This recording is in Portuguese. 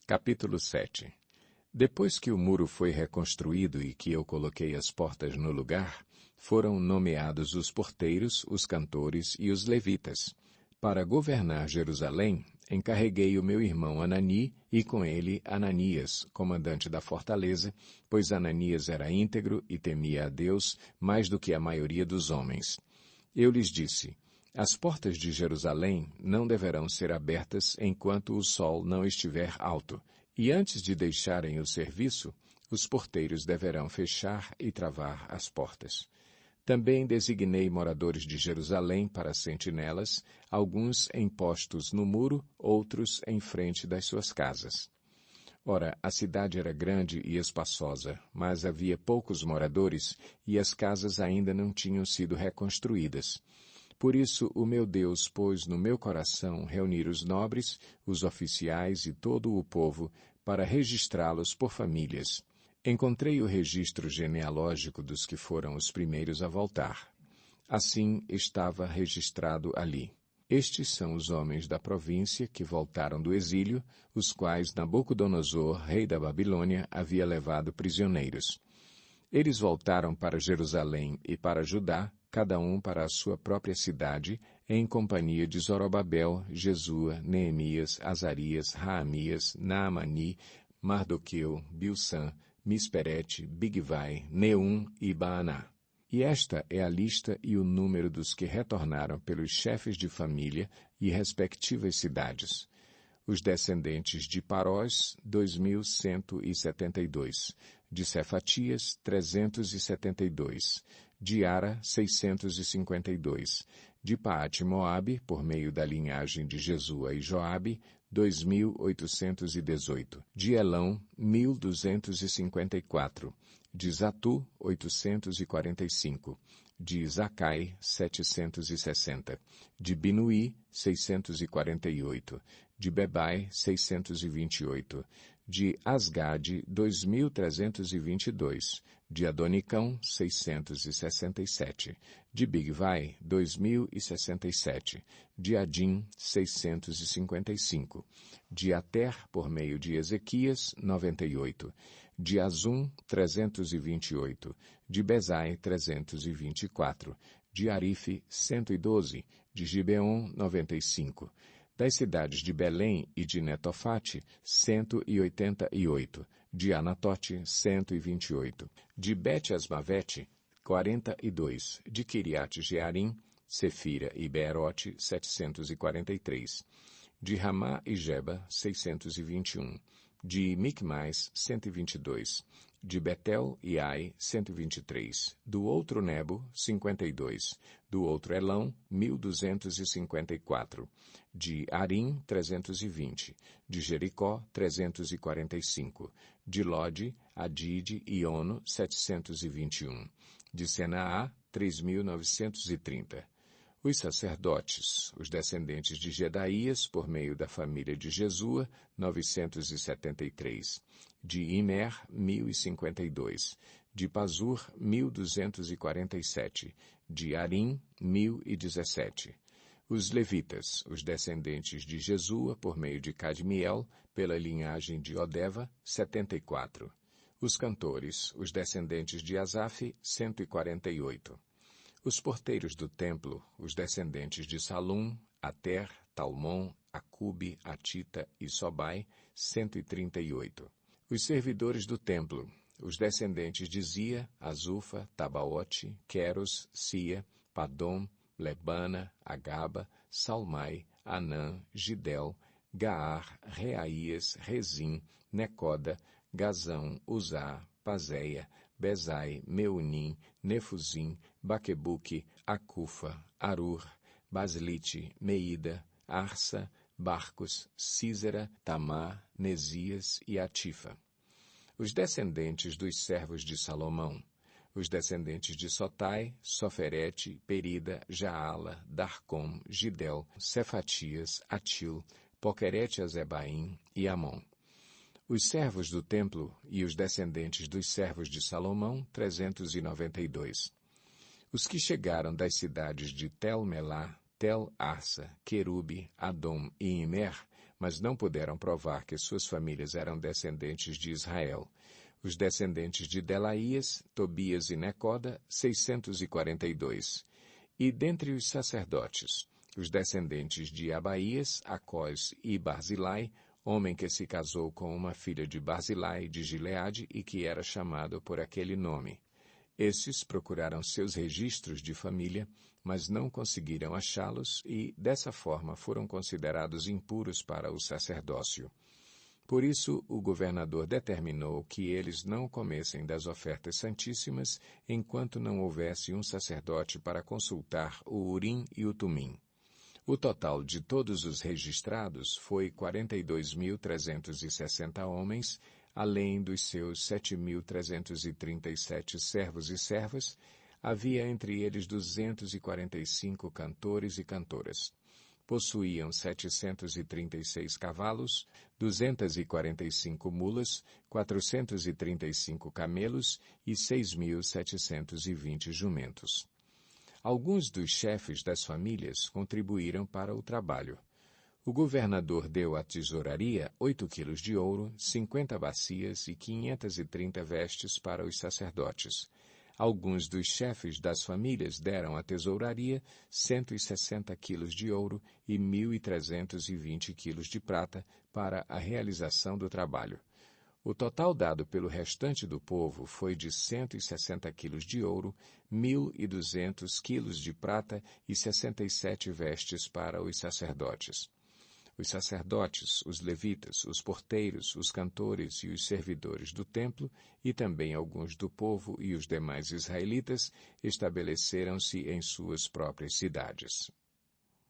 Capítulo 7. Depois que o muro foi reconstruído e que eu coloquei as portas no lugar, foram nomeados os porteiros, os cantores e os levitas. Para governar Jerusalém, encarreguei o meu irmão Anani e com ele Ananias, comandante da fortaleza, pois Ananias era íntegro e temia a Deus mais do que a maioria dos homens. Eu lhes disse: as portas de Jerusalém não deverão ser abertas enquanto o sol não estiver alto, e antes de deixarem o serviço, os porteiros deverão fechar e travar as portas. Também designei moradores de Jerusalém para sentinelas, alguns em postos no muro, outros em frente das suas casas. Ora, a cidade era grande e espaçosa, mas havia poucos moradores e as casas ainda não tinham sido reconstruídas. Por isso o meu Deus pôs no meu coração reunir os nobres, os oficiais e todo o povo para registrá-los por famílias. Encontrei o registro genealógico dos que foram os primeiros a voltar. Assim estava registrado ali. Estes são os homens da província que voltaram do exílio, os quais Nabucodonosor, rei da Babilônia, havia levado prisioneiros. Eles voltaram para Jerusalém e para Judá, cada um para a sua própria cidade, em companhia de Zorobabel, Jesua, Neemias, Azarias, Raamias, Naamani, Mardoqueu, Bilsã, Misperete, Bigvai, Neum e Baaná. E esta é a lista e o número dos que retornaram pelos chefes de família e respectivas cidades. Os descendentes de Parós, 2.172. De Cefatias, 372. De Ara, 652. De Paate-Moabe, por meio da linhagem de Jesua e Joabe, 2.818. De Elão, 1.254. De Zatu, 845. De Zacai, 760. De Binuí, 648. De Bebai, 628. De Asgade, 2.322. De Adonicão, 667. De Bigvai, 2.067. De Adim, 655. De Ater, por meio de Ezequias, 98. De Azum, 328. De Bezai, 324. De Arife, 112. De Gibeon, 95. Das cidades de Belém e de Netofate, 188. De Anatote, 128. De Bet-Asmavete, 42. De Quiriate-Jearim, Sefira e Beerote, 743. De Ramá e Geba, 621. De Micmais, 122. De Betel e Ai, 123. Do outro Nebo, 52. Do outro Elão, 1.254. De Arim, 320. De Jericó, 345. De Lode, Adide e Ono, 721. De Senaá, 3.930. Os sacerdotes, os descendentes de Jedaías, por meio da família de Jesua, 973. De Imer, 1.052. De Pazur, 1.247. De Arim, 1.017. Os levitas, os descendentes de Jesua, por meio de Cadmiel, pela linhagem de Odeva, 74. Os cantores, os descendentes de Asaf, 148. Os porteiros do templo, os descendentes de Salum, Ater, Talmon, Acube, Atita e Sobai, 138. Os servidores do templo, os descendentes de Zia, Azufa, Tabaote, Queros, Sia, Padom, Lebana, Agaba, Salmai, Anã, Gidel, Gaar, Reaías, Rezim, Necoda, Gazão, Uzá, Pazéia, Bezai, Meunim, Nefuzim, Baquebuque, Acufa, Arur, Baslite, Meida, Arsa, Barcos, Císera, Tamar, Nesias e Atifa. Os descendentes dos servos de Salomão, os descendentes de Sotai, Soferete, Perida, Jaala, Darcom, Gidel, Cefatias, Atil, Poquerete-Azebaim e Amon. Os servos do templo e os descendentes dos servos de Salomão, 392. Os que chegaram das cidades de Tel-Melá, Tel-Arsa, Querube, Adom e Imer, mas não puderam provar que suas famílias eram descendentes de Israel. Os descendentes de Delaías, Tobias e Necoda, 642. E dentre os sacerdotes, os descendentes de Abaías, Acós e Barzilai, homem que se casou com uma filha de Barzilai de Gileade e que era chamado por aquele nome. Esses procuraram seus registros de família, mas não conseguiram achá-los e, dessa forma, foram considerados impuros para o sacerdócio. Por isso, o governador determinou que eles não comessem das ofertas santíssimas enquanto não houvesse um sacerdote para consultar o Urim e o Tumim. O total de todos os registrados foi 42.360 homens, além dos seus 7.337 servos e servas. Havia entre eles 245 cantores e cantoras. Possuíam 736 cavalos, 245 mulas, 435 camelos e 6.720 jumentos. Alguns dos chefes das famílias contribuíram para o trabalho. O governador deu à tesouraria 8 quilos de ouro, 50 bacias e 530 vestes para os sacerdotes. Alguns dos chefes das famílias deram à tesouraria 160 quilos de ouro e 1.320 quilos de prata para a realização do trabalho. O total dado pelo restante do povo foi de 160 quilos de ouro, 1.200 quilos de prata e 67 vestes para os sacerdotes. Os sacerdotes, os levitas, os porteiros, os cantores e os servidores do templo, e também alguns do povo e os demais israelitas, estabeleceram-se em suas próprias cidades.